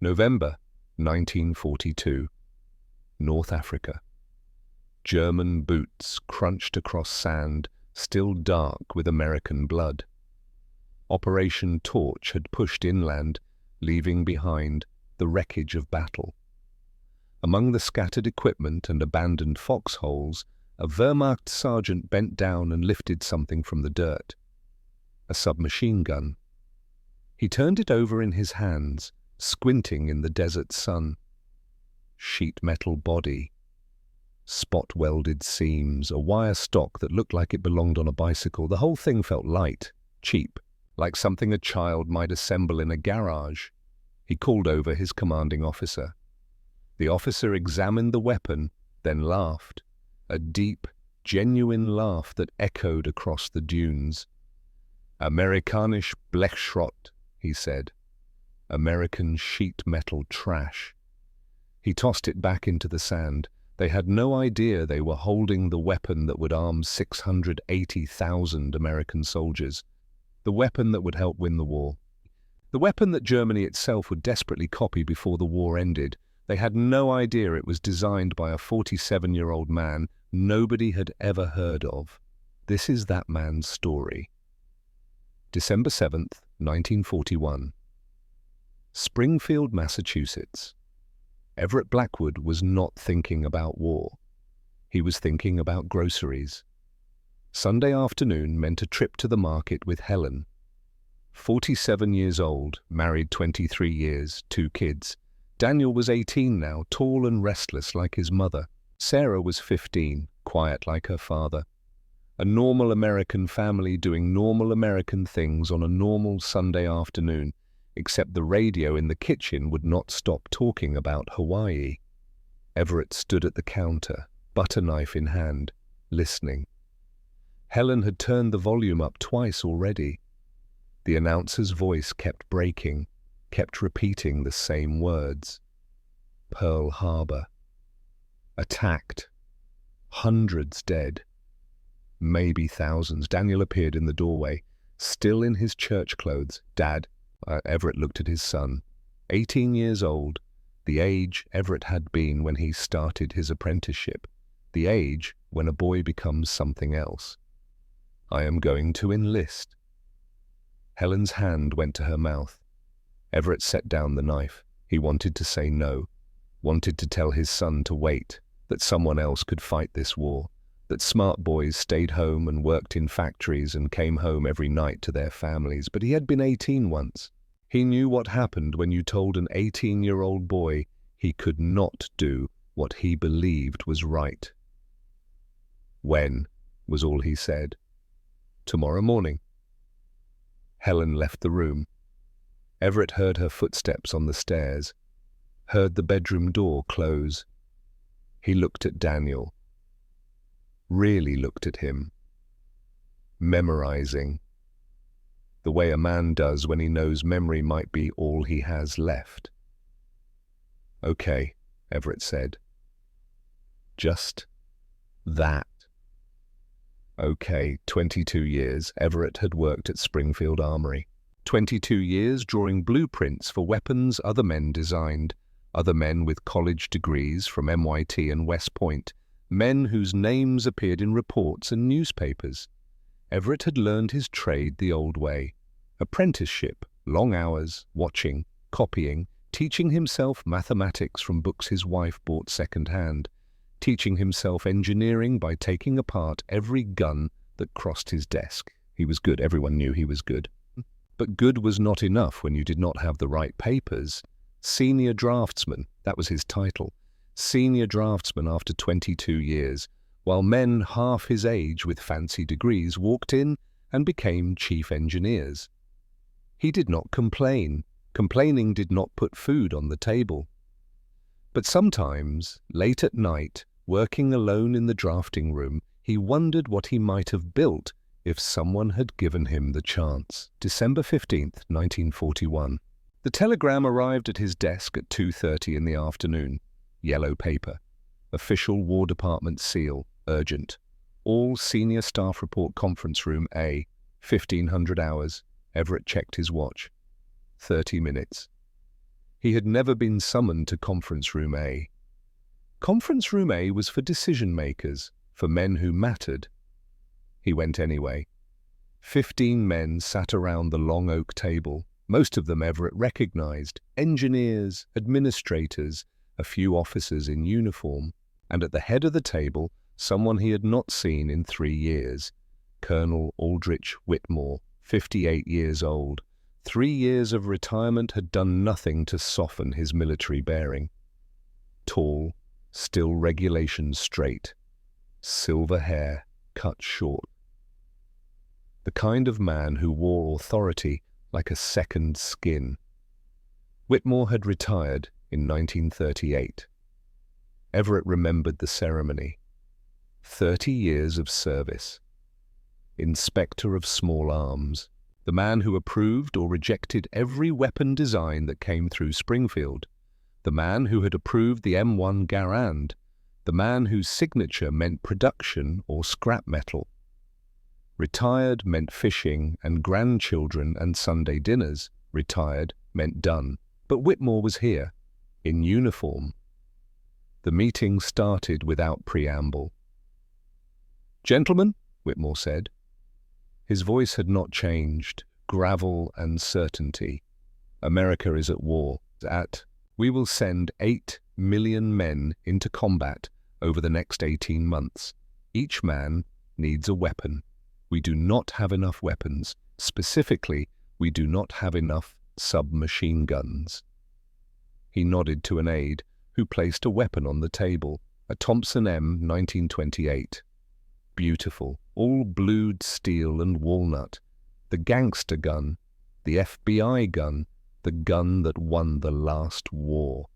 November 1942, North Africa. German boots crunched across sand, still dark with American blood. Operation Torch had pushed inland, leaving behind the wreckage of battle. Among the scattered equipment and abandoned foxholes, a Wehrmacht sergeant bent down and lifted something from the dirt. A submachine gun. He turned it over in his hands, squinting in the desert sun. Sheet metal body. Spot-welded seams, a wire stock that looked like it belonged on a bicycle. The whole thing felt light, cheap, like something a child might assemble in a garage. He called over his commanding officer. The officer examined the weapon, then laughed. A deep, genuine laugh that echoed across the dunes. "Amerikanisch Blechschrott," he said. American sheet metal trash. He tossed it back into the sand. They had no idea they were holding the weapon that would arm 680,000 American soldiers. The weapon that would help win the war. The weapon that Germany itself would desperately copy before the war ended. They had no idea it was designed by a 47-year-old man nobody had ever heard of. This is that man's story. December 7th, 1941. Springfield, Massachusetts. Everett Blackwood was not thinking about war. He was thinking about groceries. Sunday afternoon meant a trip to the market with Helen. 47 years old, married 23 years, 2 kids. Daniel was 18 now, tall and restless like his mother. Sarah was 15, quiet like her father. A normal American family doing normal American things on a normal Sunday afternoon, except the radio in the kitchen would not stop talking about Hawaii. Everett stood at the counter, butter knife in hand, listening. Helen had turned the volume up twice already. The announcer's voice kept breaking, kept repeating the same words. Pearl Harbor. Attacked. Hundreds dead. Maybe thousands. Daniel appeared in the doorway, still in his church clothes. "Dad." Everett looked at his son. 18 years old, the age Everett had been when he started his apprenticeship, the age when a boy becomes something else. "I am going to enlist." Helen's hand went to her mouth. Everett set down the knife. He wanted to say no, wanted to tell his son to wait, that someone else could fight this war, that smart boys stayed home and worked in factories and came home every night to their families. But he had been 18 once. He knew what happened when you told an 18-year-old boy he could not do what he believed was right. "When?" was all he said. "Tomorrow morning." Helen left the room. Everett heard her footsteps on the stairs, heard the bedroom door close. He looked at Daniel. Really looked at him. Memorizing. The way a man does when he knows memory might be all he has left. "Okay," Everett said. Just that. Okay, 22 years Everett had worked at Springfield Armory. 22 years drawing blueprints for weapons other men designed, other men with college degrees from MIT and West Point, men whose names appeared in reports and newspapers. Everett had learned his trade the old way. Apprenticeship, long hours, watching, copying, teaching himself mathematics from books his wife bought second-hand, teaching himself engineering by taking apart every gun that crossed his desk. He was good. Everyone knew he was good. But good was not enough when you did not have the right papers. Senior draftsman, that was his title. Senior draftsman after 22 years, while men half his age with fancy degrees walked in and became chief engineers. He did not complain. Complaining did not put food on the table. But sometimes, late at night, working alone in the drafting room, he wondered what he might have built if someone had given him the chance. December 15th, 1941. The telegram arrived at his desk at 2:30 in the afternoon. Yellow paper. Official War Department seal. Urgent. All senior staff report conference room A. 1500 hours. Everett checked his watch. 30 minutes. He had never been summoned to Conference Room A. Conference Room A was for decision-makers, for men who mattered. He went anyway. 15 men sat around the long oak table, most of them Everett recognized, engineers, administrators, a few officers in uniform, and at the head of the table, someone he had not seen in 3 years, Colonel Aldrich Whitmore, 58 years old. 3 years of retirement had done nothing to soften his military bearing. Tall, still regulations straight, silver hair cut short. The kind of man who wore authority like a second skin. Whitmore had retired in 1938. Everett remembered the ceremony. 30 years of service. Inspector of Small Arms. The man who approved or rejected every weapon design that came through Springfield. The man who had approved the M1 Garand. The man whose signature meant production or scrap metal. Retired meant fishing and grandchildren and Sunday dinners. Retired meant done. But Whitmore was here, in uniform. The meeting started without preamble. "Gentlemen," Whitmore said. His voice had not changed, gravel and certainty. "America is at war. We will send 8 million men into combat over the next 18 months. Each man needs a weapon. We do not have enough weapons. Specifically, we do not have enough submachine guns." He nodded to an aide, who placed a weapon on the table, a Thompson M 1928. Beautiful, all blued steel and walnut. The gangster gun, the FBI gun, the gun that won the last war.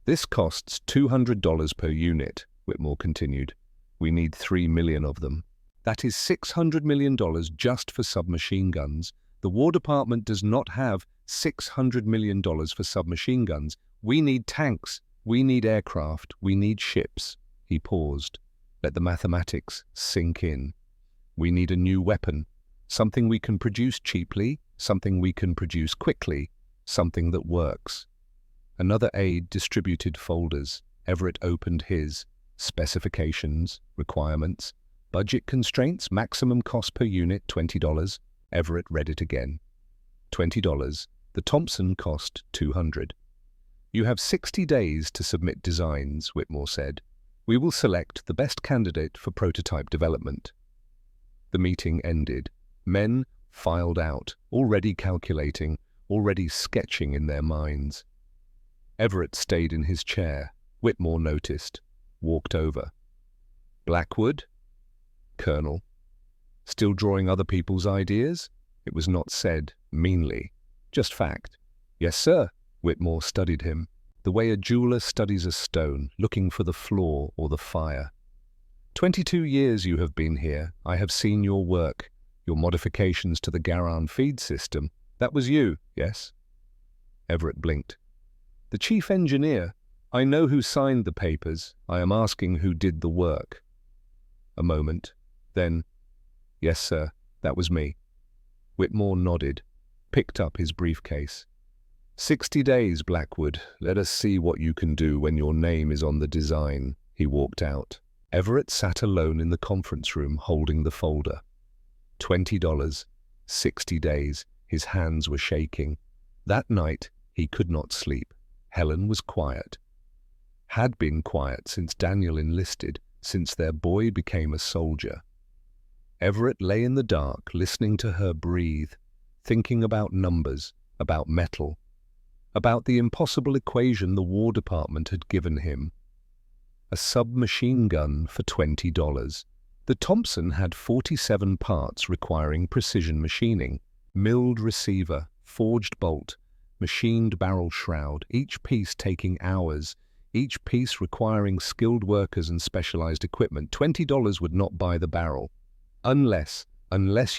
"This costs $200 per unit," Whitmore continued. "We need 3 million of them. That is $600 million just for submachine guns. The War Department does not have $600 million for submachine guns. We need tanks. We need aircraft. We need ships." He paused. Let the mathematics sink in. "We need a new weapon. Something we can produce cheaply, something we can produce quickly, something that works." Another aide distributed folders. Everett opened his. Specifications, requirements, budget constraints, maximum cost per unit, $20. Everett read it again. $20. The Thompson cost $200. "You have 60 days to submit designs," Whitmore said. "We will select the best candidate for prototype development." The meeting ended. Men filed out, already calculating, already sketching in their minds. Everett stayed in his chair. Whitmore noticed, walked over. "Blackwood?" "Colonel." "Still drawing other people's ideas?" It was not said meanly, just fact. "Yes, sir." Whitmore studied him, the way a jeweler studies a stone, looking for the flaw or the fire. 22 years you have been here. I have seen your work, your modifications to the Garand feed system. That was you, yes?" Everett blinked. "The chief engineer. I know who signed the papers. I am asking who did the work." A moment. Then, "Yes, sir, that was me." Whitmore nodded, picked up his briefcase. 60 days, Blackwood. Let us see what you can do when your name is on the design." He walked out. Everett sat alone in the conference room, holding the folder. $20, 60 days. His hands were shaking. That night, he could not sleep. Helen was quiet. Had been quiet since Daniel enlisted, since their boy became a soldier. Everett lay in the dark, listening to her breathe, thinking about numbers, about metal, about the impossible equation the War Department had given him. A submachine gun for $20. The Thompson had 47 parts requiring precision machining, milled receiver, forged bolt, machined barrel shroud, each piece taking hours, each piece requiring skilled workers and specialized equipment. $20 would not buy the barrel. Unless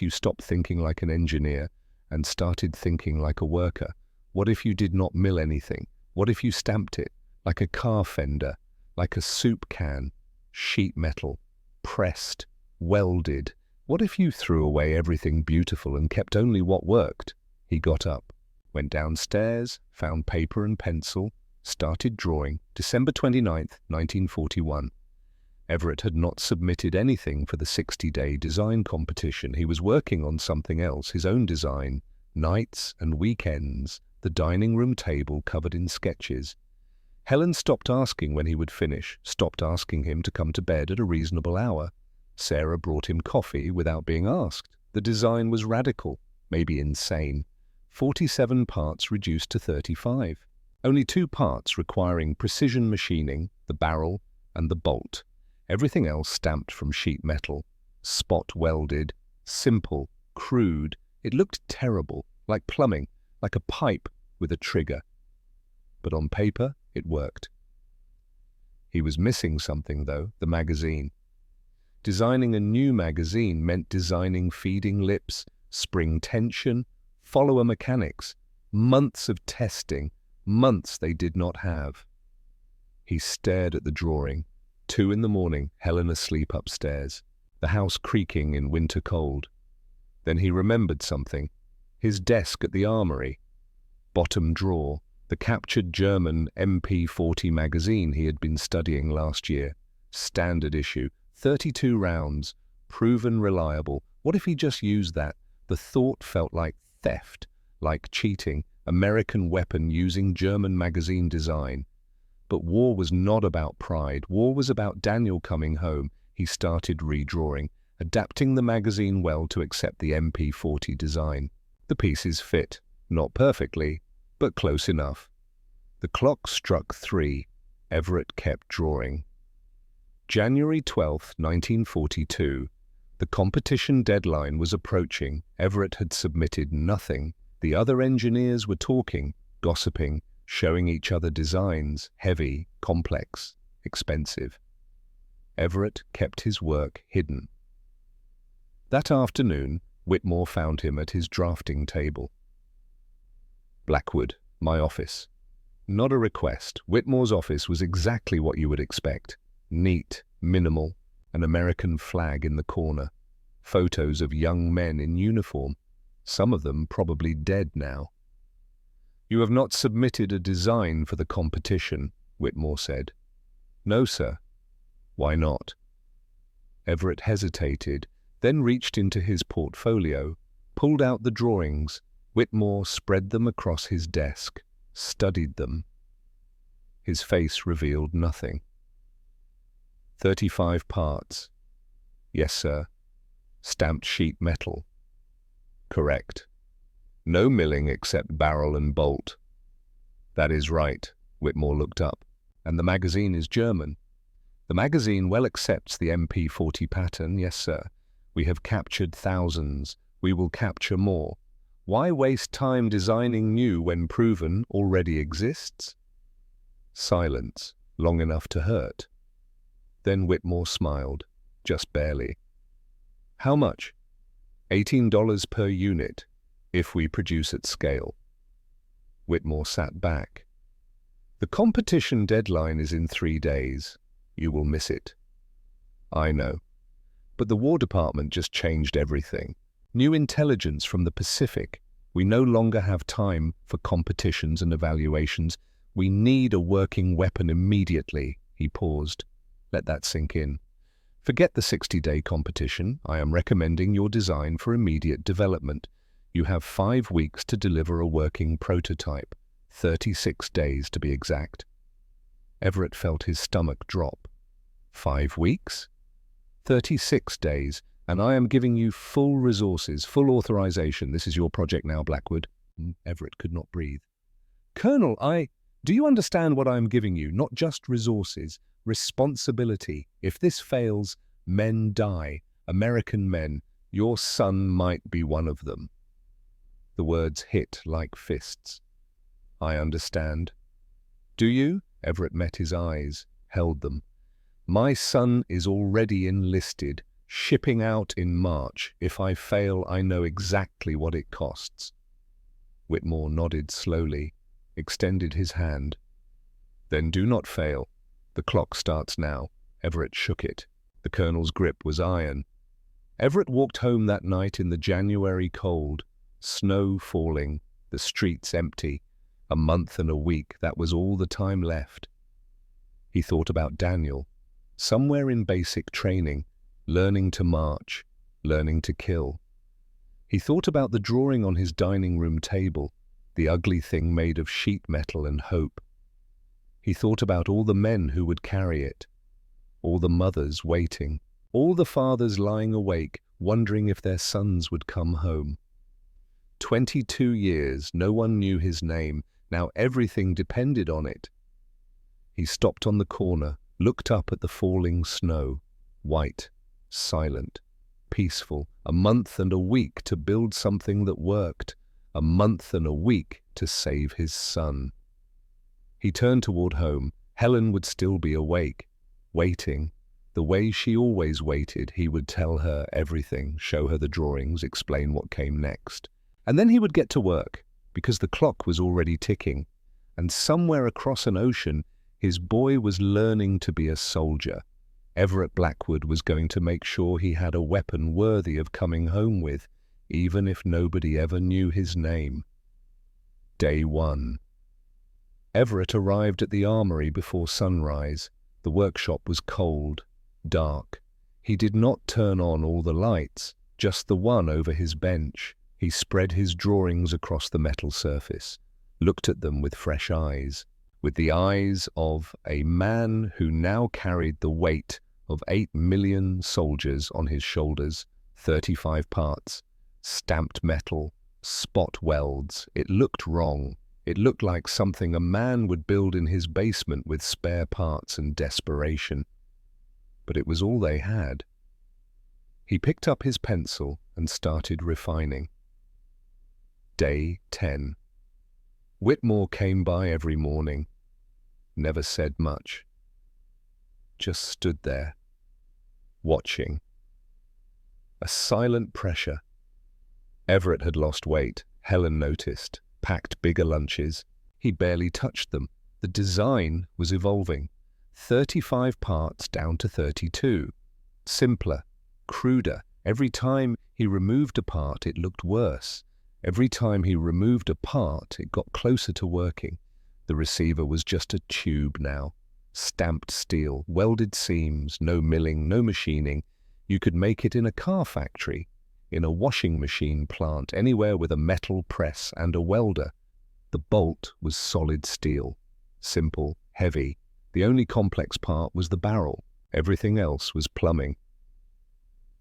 you stopped thinking like an engineer and started thinking like a worker. What if you did not mill anything? What if you stamped it like a car fender, like a soup can, sheet metal, pressed, welded? What if you threw away everything beautiful and kept only what worked? He got up. went downstairs, found paper and pencil, started drawing. December 29th, 1941. Everett had not submitted anything for the 60-day design competition. He was working on something else, his own design, nights and weekends, the dining room table covered in sketches. Helen stopped asking when he would finish, stopped asking him to come to bed at a reasonable hour. Sarah brought him coffee without being asked. The design was radical, maybe insane. 47 parts reduced to 35. Only 2 parts requiring precision machining, the barrel and the bolt. Everything else stamped from sheet metal, spot welded, simple, crude. It looked terrible, like plumbing, like a pipe with a trigger. But on paper, it worked. He was missing something, though, the magazine. Designing a new magazine meant designing feeding lips, spring tension, follower mechanics, months of testing, months they did not have. He stared at the drawing. 2 in the morning, Helen asleep upstairs, the house creaking in winter cold. Then he remembered something. His desk at the armory. Bottom drawer, the captured German MP40 magazine he had been studying last year. Standard issue, 32 rounds, proven reliable. What if he just used that? The thought felt like theft, like cheating, American weapon using German magazine design. But war was not about pride. War was about Daniel coming home. He started redrawing, adapting the magazine well to accept the MP40 design. The pieces fit, not perfectly, but close enough. The clock struck 3. Everett kept drawing. January 12, 1942. The competition deadline was approaching. Everett had submitted nothing. The other engineers were talking, gossiping, showing each other designs, heavy, complex, expensive. Everett kept his work hidden. That afternoon, Whitmore found him at his drafting table. Blackwood, my office. Not a request. Whitmore's office was exactly what you would expect. Neat, minimal, an American flag in the corner. Photos of young men in uniform, some of them probably dead now. You have not submitted a design for the competition, Whitmore said. No, sir. Why not? Everett hesitated, then reached into his portfolio, pulled out the drawings. Whitmore spread them across his desk, studied them. His face revealed nothing. 35 parts. Yes, sir. Stamped sheet metal. Correct. No milling except barrel and bolt. That is right. Whitmore looked up. And the magazine is German. The magazine well accepts the MP40 pattern, yes, sir. We have captured thousands. We will capture more. Why waste time designing new when proven already exists? Silence, long enough to hurt. Then Whitmore smiled, just barely. How much? $18 per unit, if we produce at scale. Whitmore sat back. The competition deadline is in 3 days. You will miss it. I know. But the War Department just changed everything. New intelligence from the Pacific. We no longer have time for competitions and evaluations. We need a working weapon immediately. He paused. Let that sink in. Forget the 60-day competition. I am recommending your design for immediate development. You have 5 weeks to deliver a working prototype. 36 days to be exact. Everett felt his stomach drop. 5 weeks? 36 days, and I am giving you full resources, full authorization. This is your project now, Blackwood. Everett could not breathe. Colonel, do you understand what I am giving you? Not just resources, responsibility. If this fails, men die. American men. Your son might be one of them. The words hit like fists. I understand. Do you? Everett met his eyes, held them. My son is already enlisted, shipping out in March. If I fail, I know exactly what it costs. Whitmore nodded slowly, extended his hand. Then do not fail. The clock starts now. Everett shook it. The colonel's grip was iron. Everett walked home that night in the January cold, snow falling, the streets empty. A month and a week, that was all the time left. He thought about Daniel, somewhere in basic training, learning to march, learning to kill. He thought about the drawing on his dining room table, the ugly thing made of sheet metal and hope. He thought about all the men who would carry it, all the mothers waiting, all the fathers lying awake, wondering if their sons would come home. 22 years, no one knew his name. Now everything depended on it. He stopped on the corner, looked up at the falling snow, white, silent, peaceful. A month and a week to build something that worked. A month and a week to save his son. He turned toward home. Helen would still be awake, waiting. The way she always waited, he would tell her everything, show her the drawings, explain what came next. And then he would get to work, because the clock was already ticking. And somewhere across an ocean, his boy was learning to be a soldier. Everett Blackwood was going to make sure he had a weapon worthy of coming home with, even if nobody ever knew his name. Day 1. Everett arrived at the armory before sunrise. The workshop was cold, dark. He did not turn on all the lights, just the one over his bench. He spread his drawings across the metal surface, looked at them with fresh eyes, with the eyes of a man who now carried the weight of 8 million soldiers on his shoulders, 35 parts, stamped metal, spot welds. It looked wrong. It looked like something a man would build in his basement with spare parts and desperation. But it was all they had. He picked up his pencil and started refining. Day 10. Whitmore came by every morning, never said much. Just stood there, watching. A silent pressure. Everett had lost weight, Helen noticed, packed bigger lunches. He barely touched them. The design was evolving. 35 parts down to 32. Simpler, cruder. Every time he removed a part, it looked worse. Every time he removed a part, it got closer to working. The receiver was just a tube now. Stamped steel, welded seams, no milling, no machining. You could make it in a car factory, in a washing machine plant, anywhere with a metal press and a welder. The bolt was solid steel, simple, heavy. The only complex part was the barrel. Everything else was plumbing.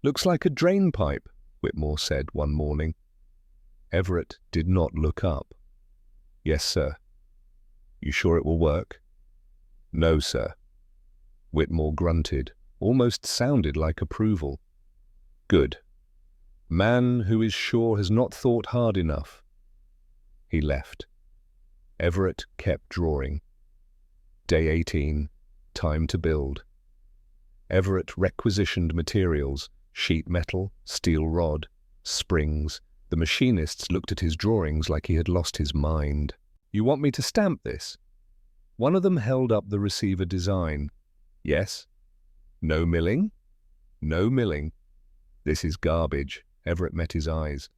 "Looks like a drain pipe," Whitmore said one morning. Everett did not look up. "Yes, sir." "You sure it will work?" "No, sir." Whitmore grunted, almost sounded like approval. "Good. Man who is sure has not thought hard enough." He left. Everett kept drawing. Day 18. Time to build. Everett requisitioned materials, sheet metal, steel rod, springs. The machinists looked at his drawings like he had lost his mind. "You want me to stamp this?" One of them held up the receiver design. "Yes." "No milling?" "No milling." "This is garbage." Everett met his eyes.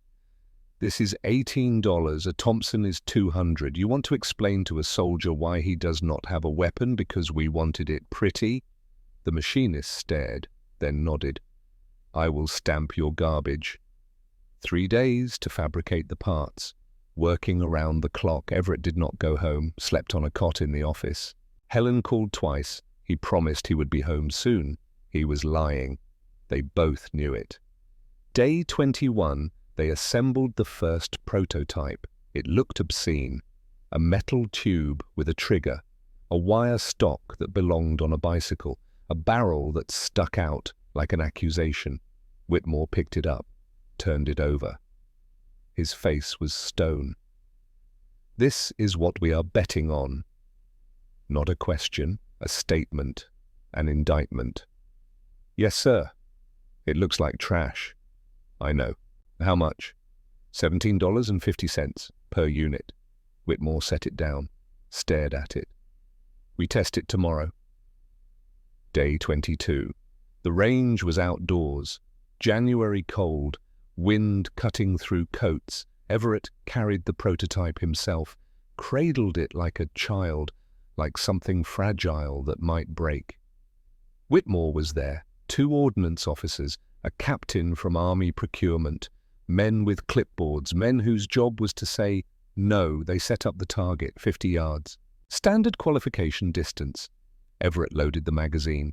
"This is $18. A Thompson is $200. You want to explain to a soldier why he does not have a weapon because we wanted it pretty?" The machinist stared, then nodded. "I will stamp your garbage." 3 days to fabricate the parts. Working around the clock, Everett did not go home, slept on a cot in the office. Helen called twice. He promised he would be home soon. He was lying. They both knew it. Day 21, they assembled the first prototype. It looked obscene. A metal tube with a trigger, a wire stock that belonged on a bicycle, a barrel that stuck out like an accusation. Whitmore picked it up, turned it over. His face was stone. "This is what we are betting on." Not a question, a statement, an indictment. "Yes, sir." "It looks like trash." "I know. How much?" $17.50 per unit. Whitmore set it down, stared at it. "We test it tomorrow." Day 22. The range was outdoors. January cold, wind cutting through coats. Everett carried the prototype himself, cradled it like a child, like something fragile that might break. Whitmore was there, 2 ordnance officers, a captain from Army procurement, men with clipboards, men whose job was to say, no. They set up the target, 50 yards. Standard qualification distance. Everett loaded the magazine.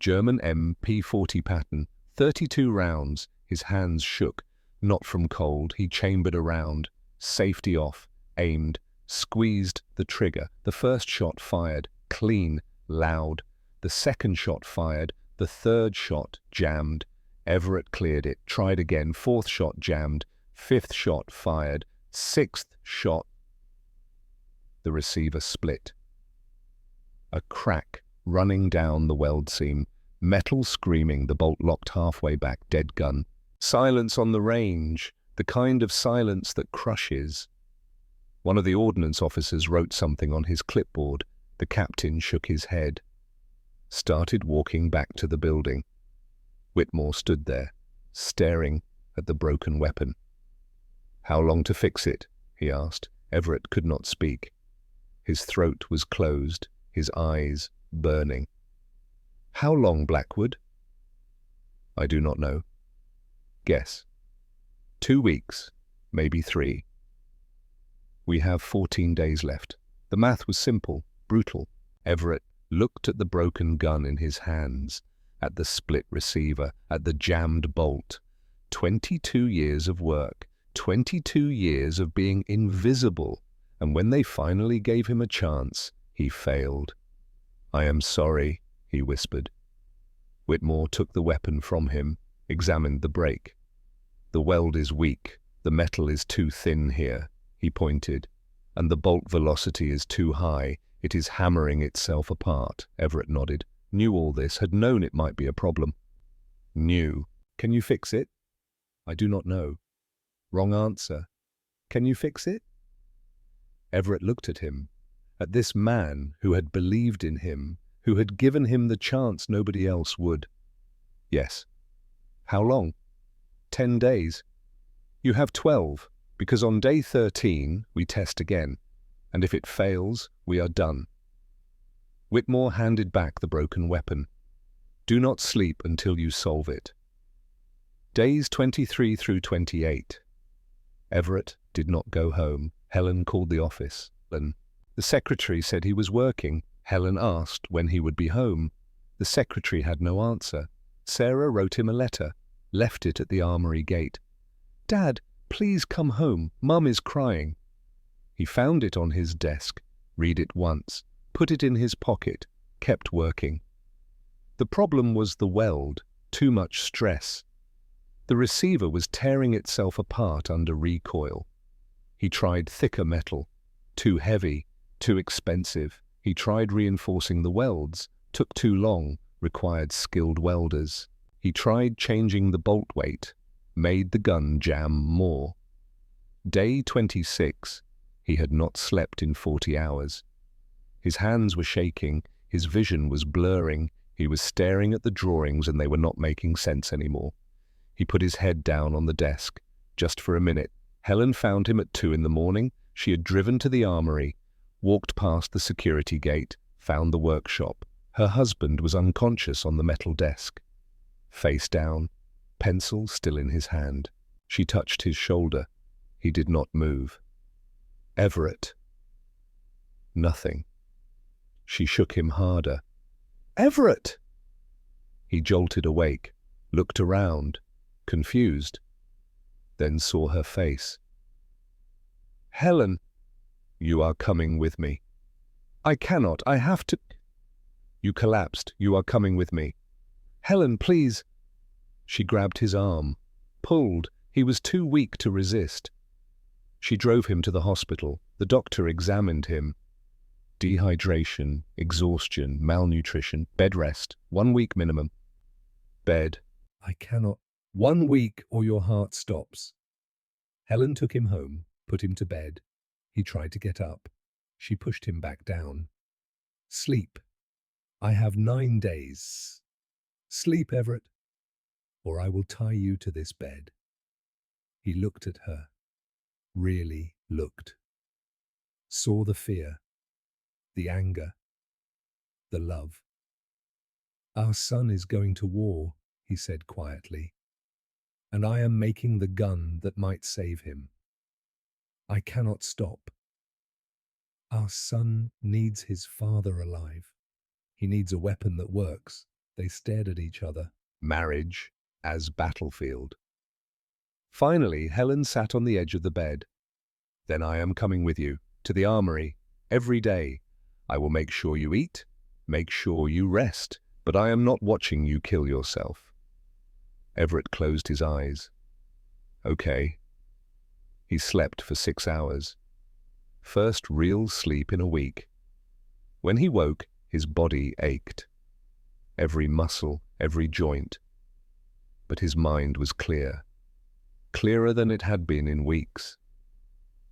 German MP40 pattern, 32 rounds. His hands shook, not from cold. He chambered a round, safety off, aimed, squeezed the trigger. The first shot fired, clean, loud. The second shot fired, the third shot jammed. Everett cleared it, tried again, 4th shot jammed, 5th shot fired, 6th shot. The receiver split. A crack running down the weld seam, metal screaming, the bolt locked halfway back, dead gun. Silence on the range, the kind of silence that crushes. One of the ordnance officers wrote something on his clipboard. The captain shook his head, started walking back to the building. Whitmore stood there, staring at the broken weapon. "How long to fix it?" he asked. Everett could not speak. His throat was closed, his eyes burning. "How long, Blackwood?" "I do not know." "Guess." 2 weeks, maybe 3. "We have 14 days left." The math was simple, brutal. Everett looked at the broken gun in his hands, at the split receiver, at the jammed bolt. 22 years of work, 22 years of being invisible, and when they finally gave him a chance, he failed. "I am sorry," he whispered. Whitmore took the weapon from him, examined the break. "The weld is weak, the metal is too thin here," he pointed, "and the bolt velocity is too high. It is hammering itself apart." Everett nodded. Knew all this, had known it might be a problem. "Knew. Can you fix it?" "I do not know." "Wrong answer. Can you fix it?" Everett looked at him, at this man who had believed in him, who had given him the chance nobody else would. "Yes." "How long?" 10 days. "You have 12, because on day 13 we test again, and if it fails, we are done." Whitmore handed back the broken weapon. "Do not sleep until you solve it." Days 23 through 28. Everett did not go home. Helen called the office. The secretary said he was working. Helen asked when he would be home. The secretary had no answer. Sarah wrote him a letter, left it at the armory gate. "Dad, please come home. Mum is crying." He found it on his desk, read it once, put it in his pocket, kept working. The problem was the weld, too much stress. The receiver was tearing itself apart under recoil. He tried thicker metal, too heavy, too expensive. He tried reinforcing the welds, took too long, required skilled welders. He tried changing the bolt weight, made the gun jam more. Day 26, he had not slept in 40 hours. His hands were shaking, his vision was blurring, he was staring at the drawings and they were not making sense anymore. He put his head down on the desk, just for a minute. Helen found him at 2 in the morning. She had driven to the armory, walked past the security gate, found the workshop. Her husband was unconscious on the metal desk. Face down, pencil still in his hand. She touched his shoulder. He did not move. "Everett." Nothing. She shook him harder. "Everett!" He jolted awake, looked around, confused, then saw her face. "Helen." "You are coming with me." "I cannot. I have to." "You collapsed. You are coming with me." "Helen, please." She grabbed his arm, pulled. He was too weak to resist. She drove him to the hospital. The doctor examined him. Dehydration, exhaustion, malnutrition, bed rest, 1 week minimum. Bed. "I cannot." 1 week or your heart stops. Helen took him home, put him to bed. He tried to get up. She pushed him back down. "Sleep. I have 9 days. Sleep, Everett, or I will tie you to this bed." He looked at her. really looked, saw the fear, the anger, the love. "Our son is going to war," he said quietly, "and I am making the gun that might save him. I cannot stop. Our son needs his father alive. He needs a weapon that works." They stared at each other. Marriage as battlefield. Finally, Helen sat on the edge of the bed. "Then I am coming with you, to the armory, every day. I will make sure you eat, make sure you rest, but I am not watching you kill yourself." Everett closed his eyes. Okay. He slept for 6 hours. First real sleep in a week. When he woke, his body ached. Every muscle, every joint. But his mind was clear. Clearer than it had been in weeks.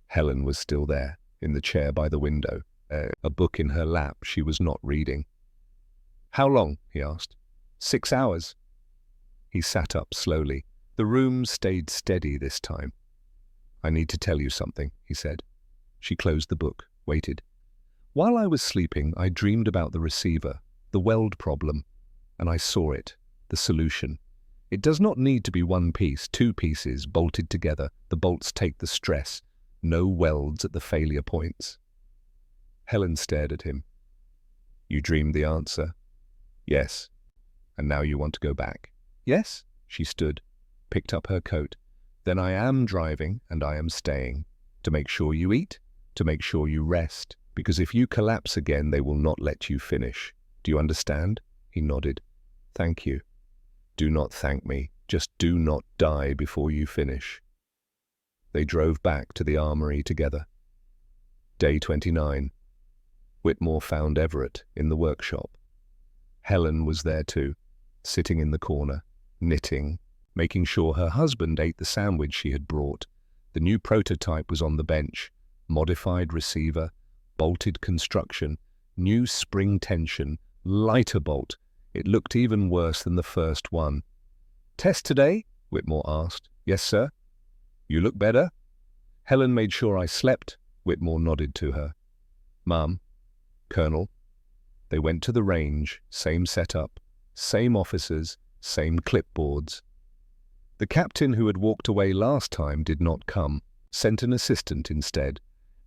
Helen was still there, in the chair by the window, a book in her lap she was not reading. "How long?" he asked. 6 hours. He sat up slowly. The room stayed steady this time. "I need to tell you something," he said. She closed the book, waited. "While I was sleeping, I dreamed about the receiver, the weld problem, and I saw it, the solution. It does not need to be one piece, 2 pieces bolted together. The bolts take the stress. No welds at the failure points." Helen stared at him. "You dreamed the answer?" "Yes. And now you want to go back?" "Yes." She stood, picked up her coat. "Then I am driving and I am staying. To make sure you eat, to make sure you rest. Because if you collapse again, they will not let you finish. Do you understand?" He nodded. "Thank you." "Do not thank me. Just do not die before you finish." They drove back to the armory together. Day 29. Whitmore found Everett in the workshop. Helen was there too, sitting in the corner, knitting, making sure her husband ate the sandwich she had brought. The new prototype was on the bench. Modified receiver, bolted construction, new spring tension, lighter bolt. It looked even worse than the first one. "Test today?" Whitmore asked. "Yes, sir." "You look better?" Helen made sure I slept. Whitmore nodded to her. "Mum, Colonel." They went to the range, same setup, same officers, same clipboards. The captain who had walked away last time did not come, sent an assistant instead.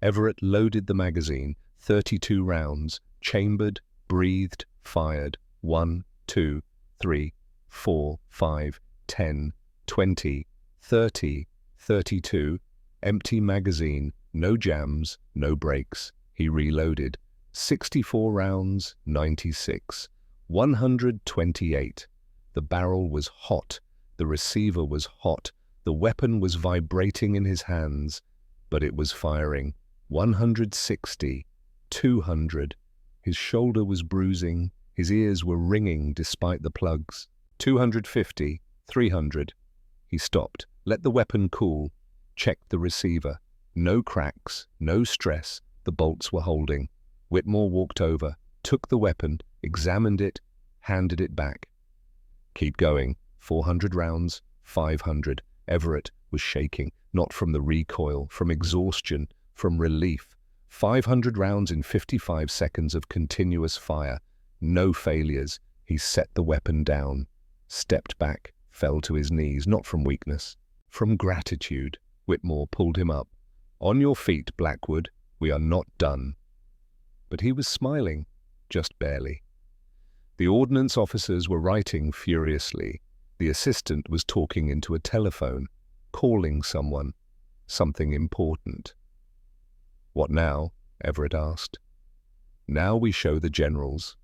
Everett loaded the magazine, 32 rounds, chambered, breathed, fired. 1, 2, 3, 4, 5, 10, 20, 30, 32. Empty magazine, no jams, no breaks. He reloaded. 64 rounds, 96. 128. The barrel was hot. The receiver was hot. The weapon was vibrating in his hands. But it was firing. 160. 200. His shoulder was bruising. His ears were ringing despite the plugs. 250. 300. He stopped. Let the weapon cool. Checked the receiver. No cracks. No stress. The bolts were holding. Whitmore walked over, took the weapon, examined it, handed it back. "Keep going. 400 rounds, 500. Everett was shaking, not from the recoil, from exhaustion, from relief. 500 rounds in 55 seconds of continuous fire. No failures. He set the weapon down, stepped back, fell to his knees, not from weakness, from gratitude. Whitmore pulled him up. "On your feet, Blackwood. We are not done." But he was smiling, just barely. The ordnance officers were writing furiously. The assistant was talking into a telephone, calling someone, something important. "What now?" Everett asked. "Now we show the generals."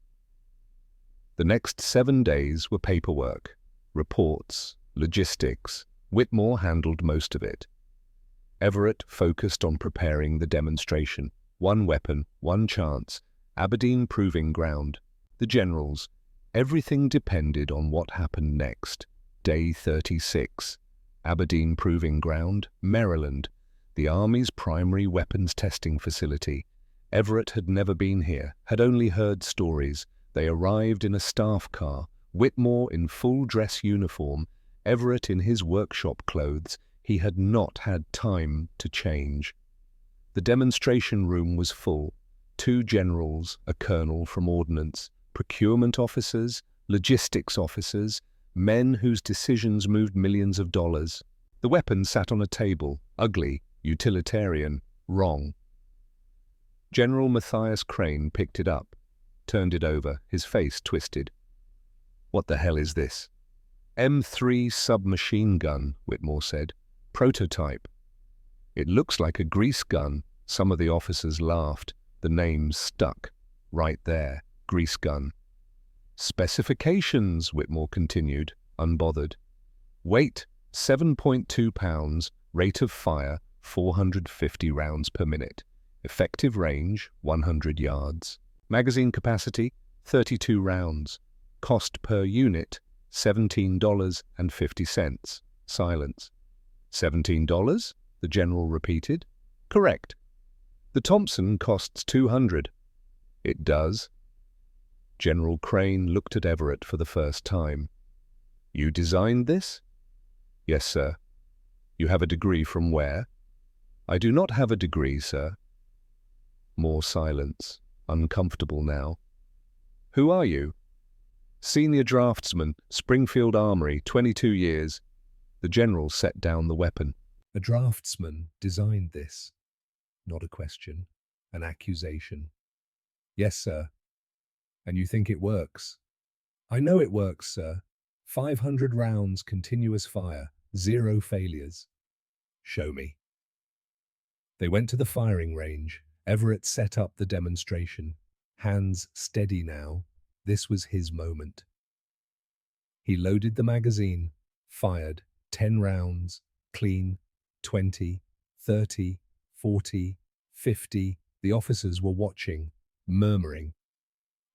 The next 7 days were paperwork, reports, logistics. Whitmore handled most of it. Everett focused on preparing the demonstration. One weapon, one chance. Aberdeen proving ground. The generals. Everything depended on what happened next. Day 36. Aberdeen proving ground, Maryland. The Army's primary weapons testing facility. Everett had never been here, had only heard stories. They arrived in a staff car. Whitmore in full dress uniform. Everett in his workshop clothes. He had not had time to change. The demonstration room was full. 2 generals, a colonel from ordnance, procurement officers, logistics officers, men whose decisions moved millions of dollars. The weapon sat on a table, ugly, utilitarian, wrong. General Matthias Crane picked it up, turned it over, his face twisted. "What the hell is this?" "M3 submachine gun," Whitmore said. "Prototype." "It looks like a grease gun." Some of the officers laughed. The name stuck. Right there, grease gun. "Specifications," Whitmore continued, unbothered. "Weight, 7.2 pounds, rate of fire, 450 rounds per minute. Effective range, 100 yards. Magazine capacity, 32 rounds. Cost per unit, $17.50. Silence. $17? The general repeated. "Correct." "The Thompson costs 200. "It does." General Crane looked at Everett for the first time. "You designed this?" "Yes, sir." "You have a degree from where?" "I do not have a degree, sir." More silence, uncomfortable now. "Who are you?" "Senior draftsman, Springfield Armory, 22 years. The general set down the weapon. "A draftsman designed this." Not a question, an accusation. "Yes, sir." "And you think it works?" "I know it works, sir. 500 rounds, continuous fire, 0 failures." "Show me." They went to the firing range. Everett set up the demonstration. Hands steady now. This was his moment. He loaded the magazine, fired 10 rounds, clean, 20, 30, 40, 50. The officers were watching, murmuring.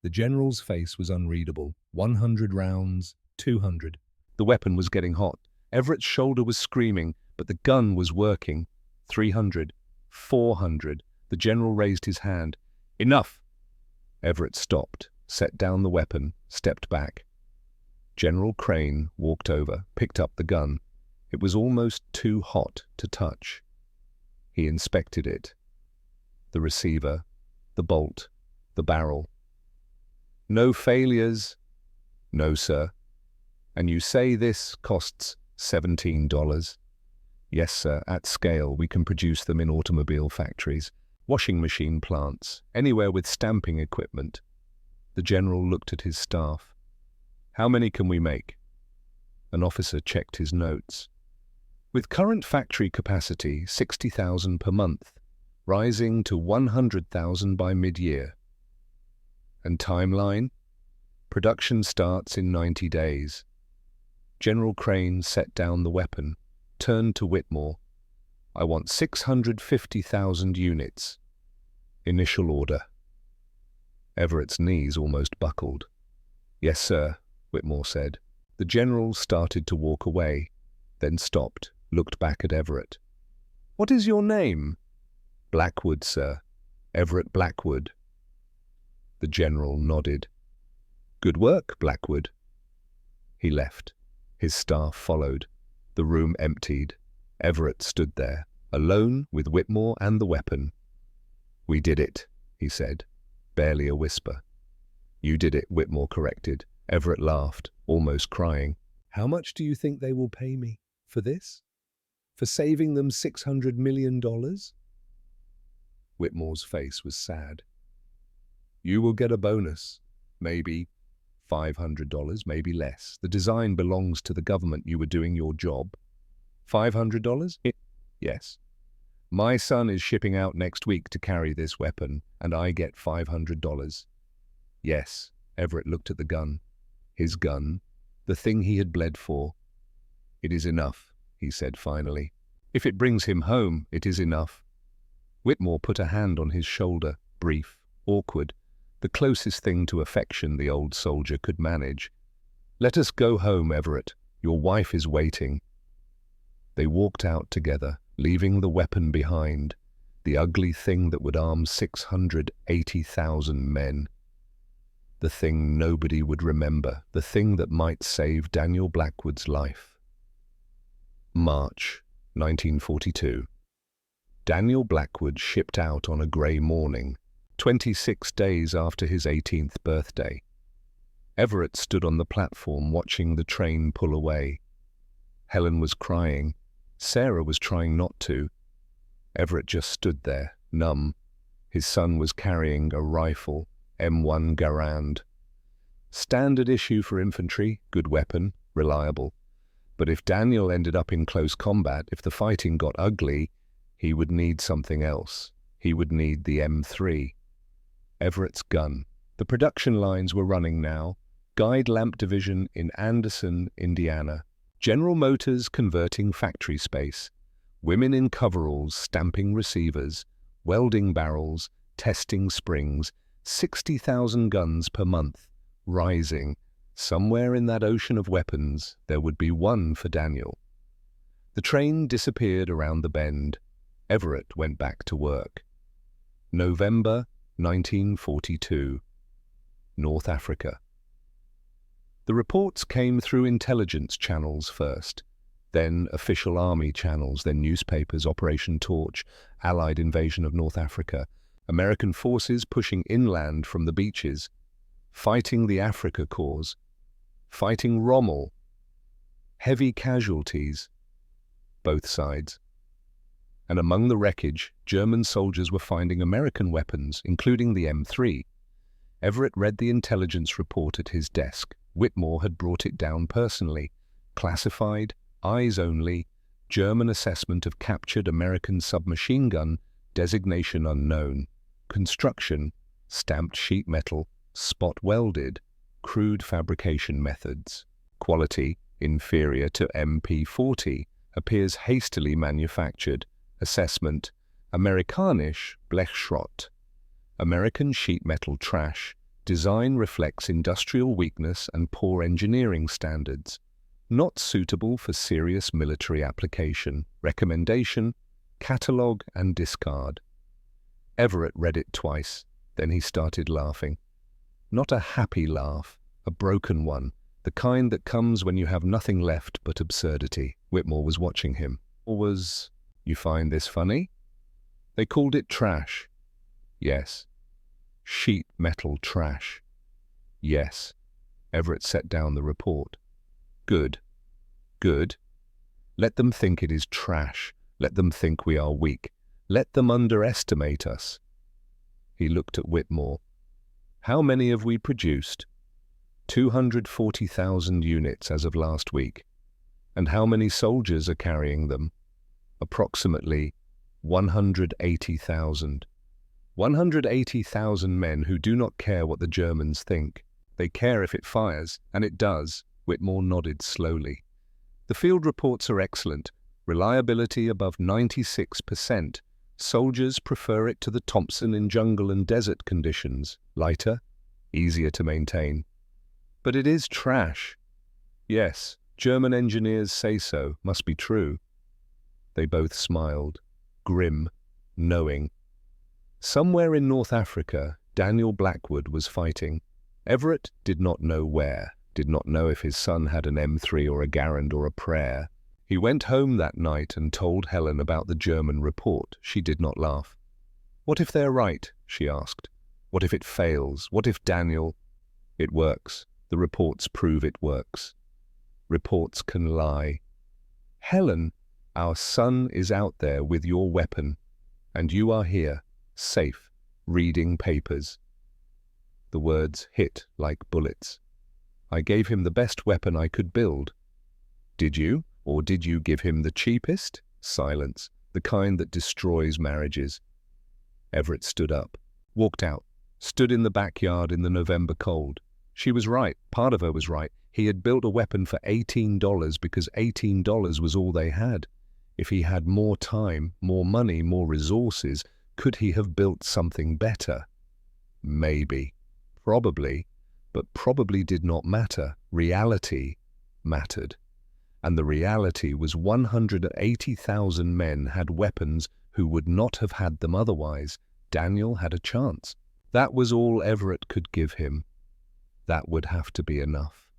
The general's face was unreadable. 100 rounds, 200. The weapon was getting hot. Everett's shoulder was screaming, but the gun was working. 300, 400. The general raised his hand. "Enough!" Everett stopped, set down the weapon, stepped back. General Crane walked over, picked up the gun. It was almost too hot to touch. He inspected it. The receiver, the bolt, the barrel. "No failures?" "No, sir." "And you say this costs $17? "Yes, sir. At scale, we can produce them in automobile factories, washing machine plants, anywhere with stamping equipment." The general looked at his staff. "How many can we make?" An officer checked his notes. "With current factory capacity, 60,000 per month, rising to 100,000 by mid-year." "And timeline?" "Production starts in 90 days. General Crane set down the weapon, turned to Whitmore. "I want 650,000 units. Initial order." Everett's knees almost buckled. "Yes, sir," Whitmore said. The general started to walk away, then stopped, looked back at Everett. "What is your name?" "Blackwood, sir. Everett Blackwood." The general nodded. "Good work, Blackwood." He left. His staff followed. The room emptied. Everett stood there, alone with Whitmore and the weapon. "We did it," he said, barely a whisper. "You did it," Whitmore corrected. Everett laughed, almost crying. "How much do you think they will pay me for this? For saving them $600 million? Whitmore's face was sad. "You will get a bonus. Maybe $500, maybe less. The design belongs to the government. You were doing your job." $500? "Yes. My son is shipping out next week to carry this weapon, and I get $500. "Yes." Everett looked at the gun. His gun, the thing he had bled for. "It is enough," he said finally. "If it brings him home, it is enough." Whitmore put a hand on his shoulder, brief, awkward, the closest thing to affection the old soldier could manage. "Let us go home, Everett. Your wife is waiting." They walked out together, leaving the weapon behind, the ugly thing that would arm 680,000 men. The thing nobody would remember, the thing that might save Daniel Blackwood's life. March 1942. Daniel Blackwood shipped out on a grey morning, 26 days after his 18th birthday. Everett stood on the platform watching the train pull away. Helen was crying. Sarah was trying not to. Everett just stood there, numb. His son was carrying a rifle, M1 Garand. Standard issue for infantry, good weapon, reliable. But if Daniel ended up in close combat, if the fighting got ugly, he would need something else. He would need the M3. Everett's gun. The production lines were running now. Guide Lamp Division in Anderson, Indiana. General Motors converting factory space. Women in coveralls stamping receivers. Welding barrels, testing springs. 60,000 guns per month. Rising. Somewhere in that ocean of weapons, there would be one for Daniel. The train disappeared around the bend. Everett went back to work. November 1942. North Africa. The reports came through intelligence channels first, then official army channels, then newspapers, Operation Torch, Allied invasion of North Africa, American forces pushing inland from the beaches, fighting the Africa cause, fighting Rommel, heavy casualties, both sides. And among the wreckage, German soldiers were finding American weapons, including the M3. Everett read the intelligence report at his desk. Whitmore had brought it down personally. Classified, eyes only, German assessment of captured American submachine gun, designation unknown. Construction, stamped sheet metal, spot welded, crude fabrication methods. Quality, inferior to MP40, appears hastily manufactured. Assessment, Amerikanisch Blechschrott. American sheet metal trash. Design reflects industrial weakness and poor engineering standards. Not suitable for serious military application. Recommendation, catalogue and discard. Everett read it twice, then he started laughing. Not a happy laugh, a broken one, the kind that comes when you have nothing left but absurdity. Whitmore was watching him. Or was... You find this funny? They called it trash. Yes. Sheet metal trash. Yes. Everett set down the report. Good. Good. Let them think it is trash. Let them think we are weak. Let them underestimate us. He looked at Whitmore. How many have we produced? 240,000 units as of last week. And how many soldiers are carrying them? Approximately 180,000. 180,000 men who do not care what the Germans think. They care if it fires, and it does. Whitmore nodded slowly. The field reports are excellent. Reliability above 96%. Soldiers prefer it to the Thompson in jungle and desert conditions. Lighter, easier to maintain. But it is trash. Yes, German engineers say so. Must be true. They both smiled, grim, knowing. Somewhere in North Africa, Daniel Blackwood was fighting. Everett did not know where, did not know if his son had an M3 or a Garand or a prayer. He went home that night and told Helen about the German report. She did not laugh. What if they're right? She asked. What if it fails? What if Daniel... It works. The reports prove it works. Reports can lie. Helen, our son is out there with your weapon, and you are here, safe, reading papers. The words hit like bullets. I gave him the best weapon I could build. Did you? Or did you give him the cheapest? Silence, the kind that destroys marriages. Everett stood up, walked out, stood in the backyard in the November cold. She was right. Part of her was right. He had built a weapon for $18 because $18 was all they had. If he had more time, more money, more resources, could he have built something better? Maybe. Probably. But probably did not matter. Reality mattered. And the reality was 180,000 men had weapons who would not have had them otherwise. Daniel had a chance. That was all Everett could give him. That would have to be enough.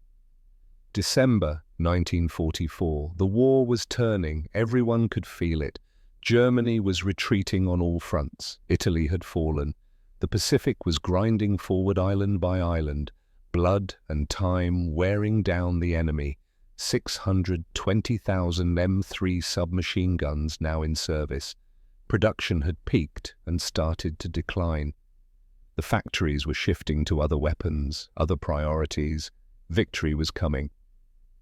December 1944. The war was turning. Everyone could feel it. Germany was retreating on all fronts. Italy had fallen. The Pacific was grinding forward island by island. Blood and time wearing down the enemy. 620,000 M3 submachine guns now in service. Production had peaked and started to decline. The factories were shifting to other weapons, other priorities. Victory was coming.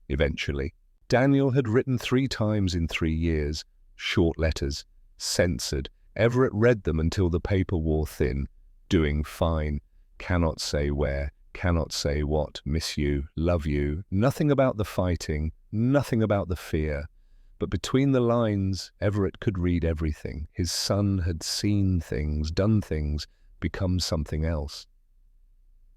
Eventually. Daniel had written 3 times in 3 years. Short letters, censored. Everett read them until the paper wore thin. Doing fine. Cannot say where. Cannot say what. Miss you. Love you. Nothing about the fighting. Nothing about the fear. But between the lines, Everett could read everything. His son had seen things, done things, become something else.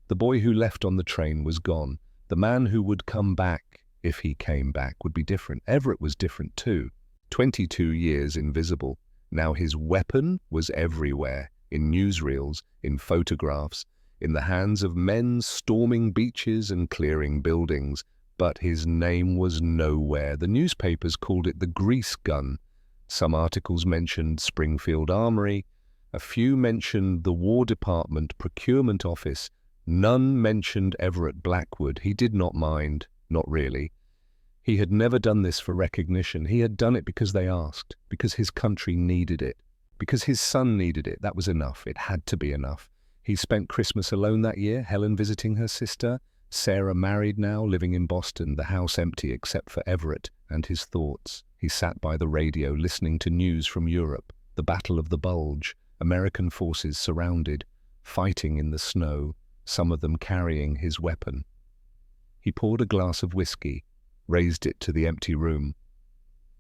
The boy who left on the train was gone. The man who would come back, if he came back, would be different. Everett was different too. 22 years invisible. Now his weapon was everywhere, in newsreels, in photographs, in the hands of men storming beaches and clearing buildings. But his name was nowhere. The newspapers called it the grease gun. Some articles mentioned Springfield Armory. A few mentioned the War Department Procurement Office. None mentioned Everett Blackwood. He did not mind, not really. He had never done this for recognition. He had done it because they asked, because his country needed it, because his son needed it. That was enough. It had to be enough. He spent Christmas alone that year, Helen visiting her sister, Sarah married now, living in Boston, the house empty except for Everett and his thoughts. He sat by the radio listening to news from Europe, the Battle of the Bulge, American forces surrounded, fighting in the snow, some of them carrying his weapon. He poured a glass of whiskey, raised it to the empty room.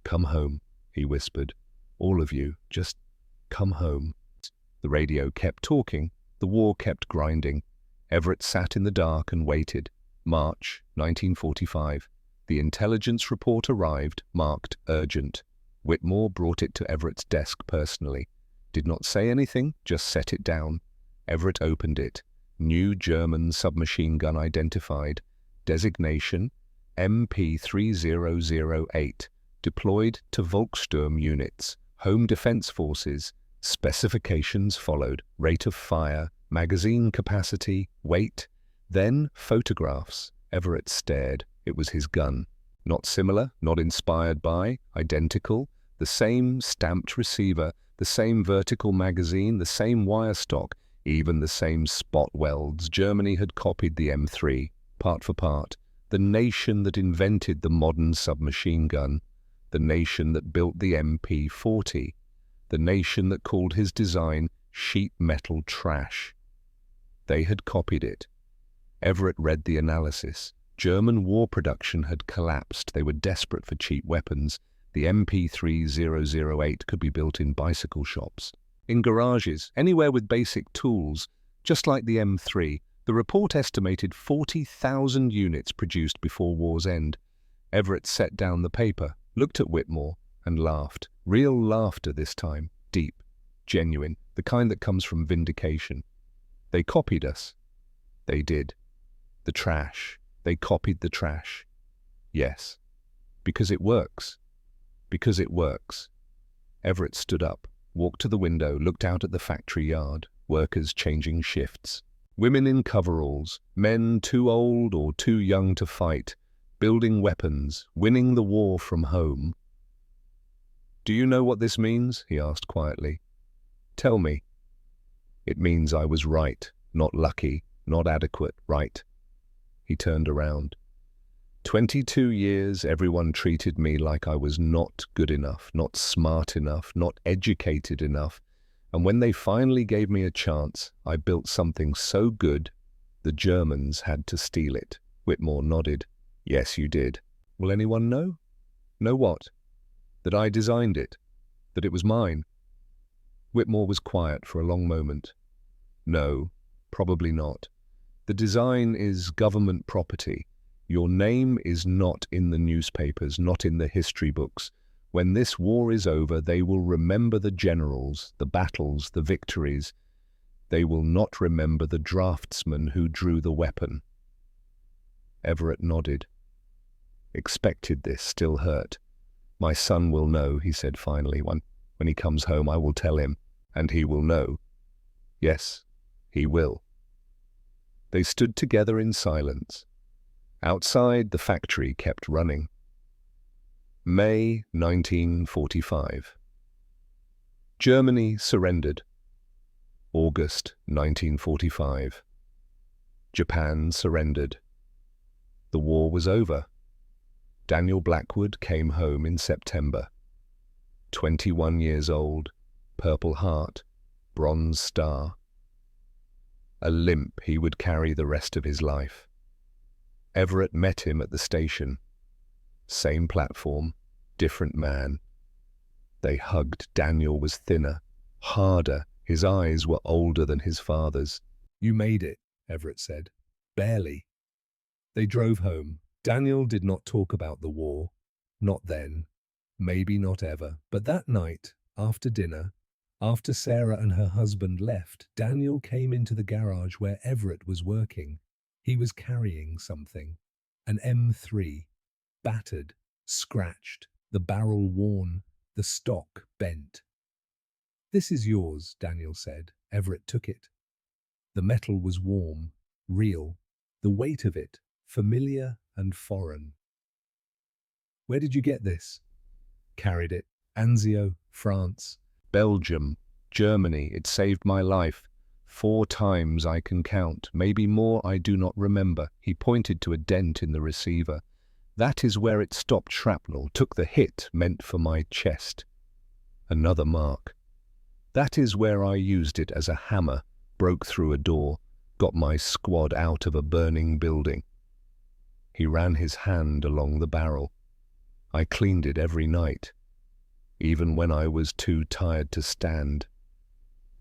"Come home," he whispered. "All of you, just come home." The radio kept talking. The war kept grinding. Everett sat in the dark and waited. March 1945. The intelligence report arrived, marked urgent. Whitmore brought it to Everett's desk personally. Did not say anything, just set it down. Everett opened it. New German submachine gun identified. Designation MP3008. Deployed to Volkssturm units. Home Defense Forces. Specifications followed. Rate of fire, magazine capacity, weight. Then photographs. Everett stared. It was his gun. Not similar, not inspired by, identical. The same stamped receiver, the same vertical magazine, the same wire stock, even the same spot welds. Germany had copied the M3, part for part. The nation that invented the modern submachine gun. The nation that built the MP40. The nation that called his design sheet metal trash. They had copied it. Everett read the analysis. German war production had collapsed. They were desperate for cheap weapons. The MP3008 could be built in bicycle shops, in garages, anywhere with basic tools, just like the M3. The report estimated 40,000 units produced before war's end. Everett set down the paper, looked at Whitmore, and laughed. Real laughter this time, deep, genuine, the kind that comes from vindication. They copied us. They did. The trash. They copied the trash. Yes. Because it works. Because it works. Everett stood up, walked to the window, looked out at the factory yard, workers changing shifts. Women in coveralls, men too old or too young to fight, building weapons, winning the war from home. "Do you know what this means?" he asked quietly. "Tell me." "It means I was right, not lucky, not adequate, right." He turned around. 22 years, everyone treated me like I was not good enough, not smart enough, not educated enough. And when they finally gave me a chance, I built something so good, the Germans had to steal it. Whitmore nodded. "Yes, you did." "Will anyone know?" "Know what?" "That I designed it. That it was mine." Whitmore was quiet for a long moment. "No, probably not. The design is government property. Your name is not in the newspapers, not in the history books. When this war is over, they will remember the generals, the battles, the victories. They will not remember the draftsman who drew the weapon." Everett nodded. Expected this, still hurt. My son will know, he said finally. When he comes home, I will tell him, and he will know. Yes, he will. They stood together in silence. Outside, the factory kept running. May 1945. Germany surrendered. August 1945. Japan surrendered. The war was over. Daniel Blackwood came home in September. 21 years old, Purple Heart, Bronze Star. A limp he would carry the rest of his life. Everett met him at the station. Same platform, different man. They hugged. Daniel was thinner, harder. His eyes were older than his father's. "You made it," Everett said. "Barely." They drove home. Daniel did not talk about the war. Not then. Maybe not ever. But that night, after dinner, after Sarah and her husband left, Daniel came into the garage where Everett was working. He was carrying something. An M3. Battered, scratched, the barrel worn, the stock bent. "This is yours," Daniel said. Everett took it. The metal was warm, real, the weight of it, familiar and foreign. "Where did you get this?" "Carried it. Anzio, France. Belgium, Germany. It saved my life. 4 times I can count, maybe more, I do not remember." He pointed to a dent in the receiver. "That is where it stopped shrapnel, took the hit meant for my chest." Another mark. "That is where I used it as a hammer, broke through a door, got my squad out of a burning building." He ran his hand along the barrel. "I cleaned it every night, even when I was too tired to stand,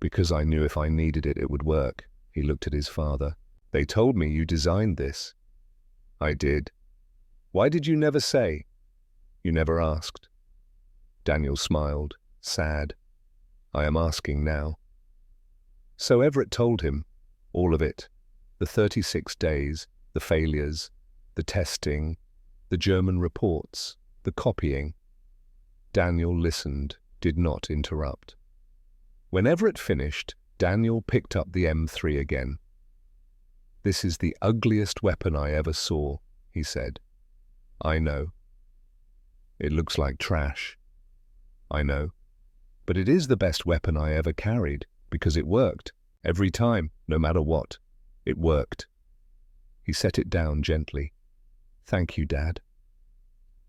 because I knew if I needed it, it would work." He looked at his father. "They told me you designed this." "I did." "Why did you never say?" "You never asked." Daniel smiled, sad. "I am asking now." So Everett told him, all of it, the 36 days, the failures, the testing, the German reports, the copying. Daniel listened, did not interrupt. When Everett finished, Daniel picked up the M3 again. "This is the ugliest weapon I ever saw," he said. "I know. It looks like trash. I know. But it is the best weapon I ever carried, because it worked. Every time, no matter what. It worked." He set it down gently. "Thank you, Dad."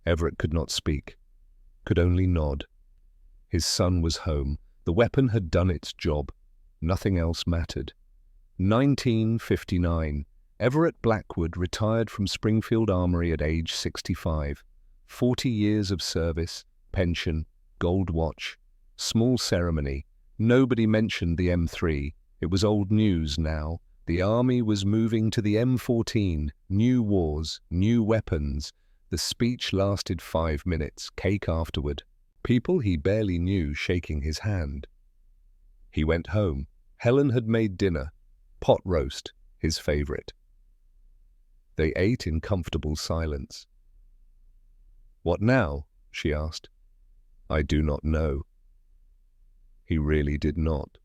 Everett could not speak, could only nod. His son was home. The weapon had done its job. Nothing else mattered. 1959. Everett Blackwood retired from Springfield Armory at age 65. 40 years of service, pension, gold watch, small ceremony. Nobody mentioned the M3. It was old news now. The Army was moving to the M14. New wars, new weapons. The speech lasted 5 minutes, cake afterward. People he barely knew shaking his hand. He went home. Helen had made dinner. Pot roast, his favorite. They ate in comfortable silence. "What now?" she asked. "I do not know." He really did not.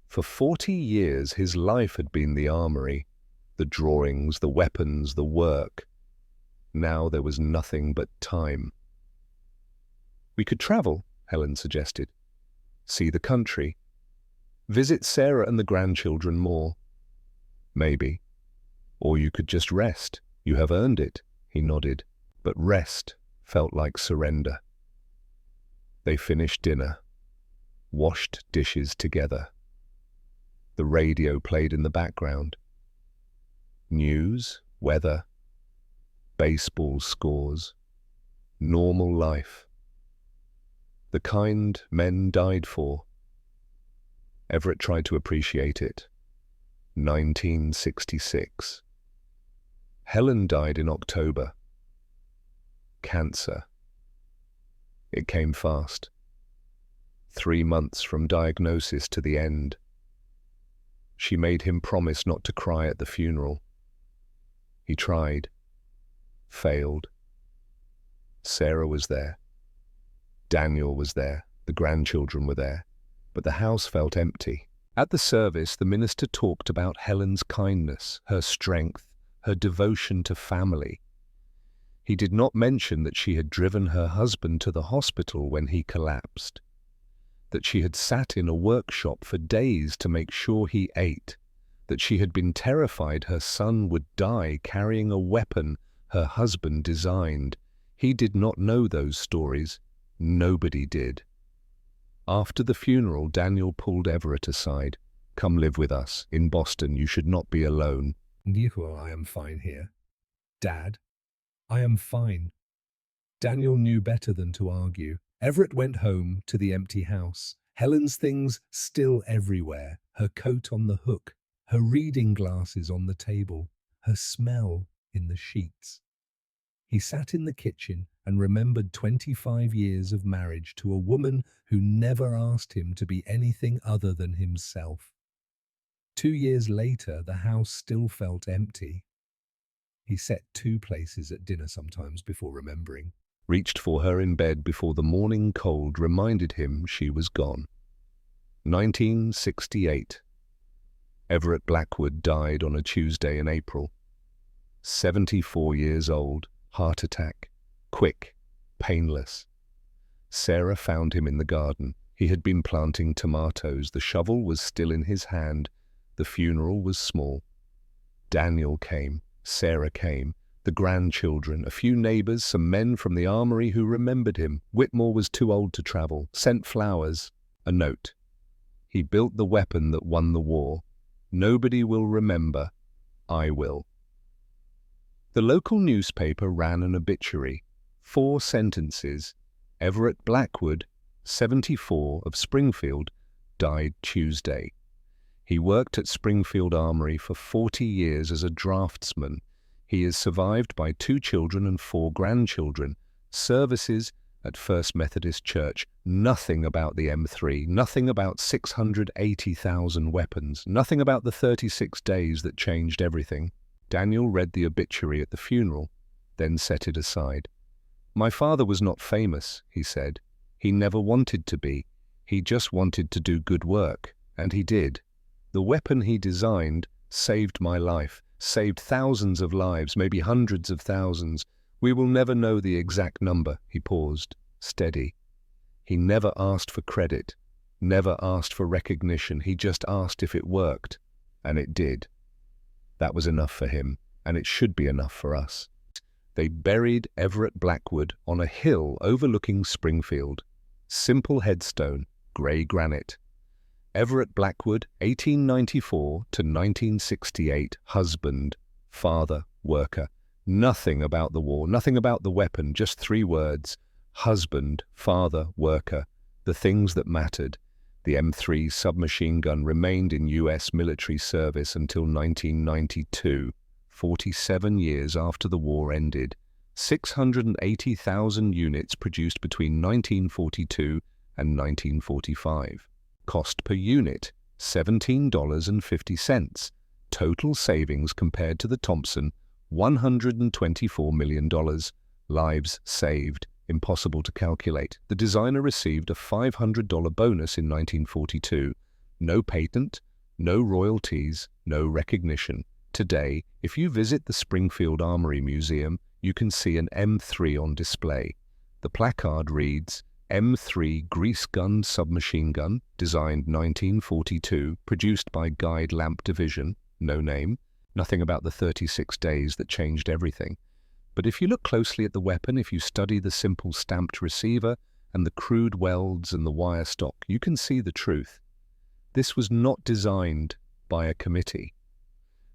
For 40 years his life had been the armory, the drawings, the weapons, the work. Now there was nothing but time. "We could travel," Helen suggested. "See the country. Visit Sarah and the grandchildren more." "Maybe. Or you could just rest. You have earned it," he nodded. But rest felt like surrender. They finished dinner, washed dishes together. The radio played in the background. News, weather, baseball scores, normal life. The kind men died for. Everett tried to appreciate it. 1966. Helen died in October. Cancer. It came fast. 3 months from diagnosis to the end. She made him promise not to cry at the funeral. He tried. failed. Sarah was there. Daniel was there. The grandchildren were there. But the house felt empty. At the service, the minister talked about Helen's kindness, her strength, her devotion to family. He did not mention that she had driven her husband to the hospital when he collapsed, that she had sat in a workshop for days to make sure he ate, that she had been terrified her son would die carrying a weapon her husband designed. He did not know those stories. Nobody did. After the funeral, Daniel pulled Everett aside. "Come live with us. In Boston, you should not be alone." I am fine here. Dad, I am fine. Daniel knew better than to argue. Everett went home to the empty house. Helen's things still everywhere, her coat on the hook, her reading glasses on the table, her smell in the sheets. He sat in the kitchen and remembered 25 years of marriage to a woman who never asked him to be anything other than himself. 2 years later, the house still felt empty. He set 2 places at dinner sometimes before remembering. Reached for her in bed before the morning cold reminded him she was gone. 1968. Everett Blackwood died on a Tuesday in April. 74 years old, heart attack, quick, painless. Sarah found him in the garden. He had been planting tomatoes. The shovel was still in his hand. The funeral was small. Daniel came. Sarah came. The grandchildren, a few neighbors, some men from the armory who remembered him. Whitmore was too old to travel. Sent flowers. A note. He built the weapon that won the war. Nobody will remember. I will. The local newspaper ran an obituary. 4 sentences. Everett Blackwood, 74, of Springfield, died Tuesday. He worked at Springfield Armory for 40 years as a draftsman. He is survived by 2 children and 4 grandchildren. Services at First Methodist Church. Nothing about the M3, nothing about 680,000 weapons, nothing about the 36 days that changed everything. Daniel read the obituary at the funeral, then set it aside. "My father was not famous," he said. "He never wanted to be. He just wanted to do good work, and he did. The weapon he designed saved my life, saved thousands of lives, maybe hundreds of thousands. We will never know the exact number." He paused, steady. He never asked for credit, never asked for recognition. He just asked if it worked, and it did. That was enough for him, and it should be enough for us. They buried Everett Blackwood on a hill overlooking Springfield. Simple headstone, grey granite. Everett Blackwood, 1894 to 1968, husband, father, worker. Nothing about the war, nothing about the weapon, just 3 words. Husband, father, worker, the things that mattered. The M3 submachine gun remained in U.S. military service until 1992, 47 years after the war ended. 680,000 units produced between 1942 and 1945. Cost per unit, $17.50. Total savings compared to the Thompson, $124 million. Lives saved, impossible to calculate. The designer received a $500 bonus in 1942. No patent, no royalties, no recognition. Today, if you visit the Springfield Armory Museum, you can see an M3 on display. The placard reads, M3 Grease Gun Submachine Gun, designed 1942, produced by Guide Lamp Division, no name, nothing about the 36 days that changed everything. But if you look closely at the weapon, if you study the simple stamped receiver and the crude welds and the wire stock, you can see the truth. This was not designed by a committee,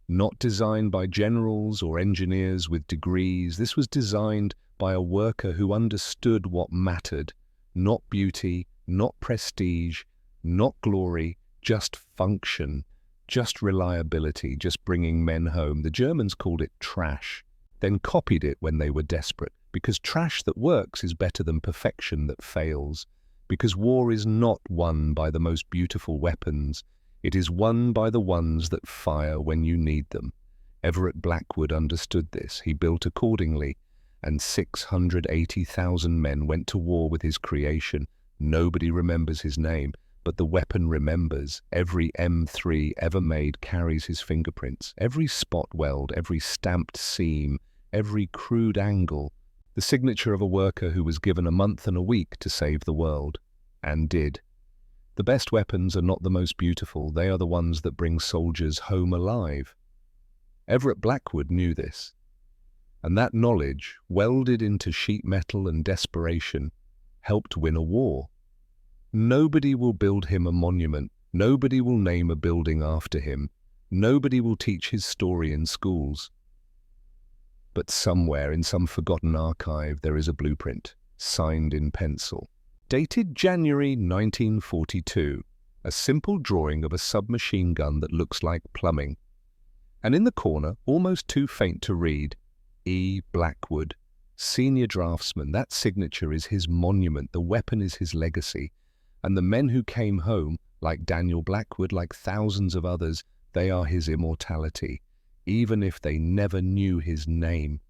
not designed by generals or engineers with degrees. This was designed by a worker who understood what mattered. Not beauty, not prestige, not glory, just function, just reliability, just bringing men home. The Germans called it trash, then copied it when they were desperate, because trash that works is better than perfection that fails, because war is not won by the most beautiful weapons. It is won by the ones that fire when you need them. Everett Blackwood understood this. He built accordingly. and 680,000 men went to war with his creation. Nobody remembers his name, but the weapon remembers. Every M3 ever made carries his fingerprints. Every spot weld, every stamped seam, every crude angle. The signature of a worker who was given a month and a week to save the world. And did. The best weapons are not the most beautiful. They are the ones that bring soldiers home alive. Everett Blackwood knew this. And that knowledge, welded into sheet metal and desperation, helped win a war. Nobody will build him a monument. Nobody will name a building after him. Nobody will teach his story in schools. But somewhere in some forgotten archive there is a blueprint, signed in pencil. Dated January 1942, a simple drawing of a submachine gun that looks like plumbing. And in the corner, almost too faint to read, E. Blackwood, senior draftsman. That signature is his monument, the weapon is his legacy. And the men who came home, like Daniel Blackwood, like thousands of others, they are his immortality, even if they never knew his name.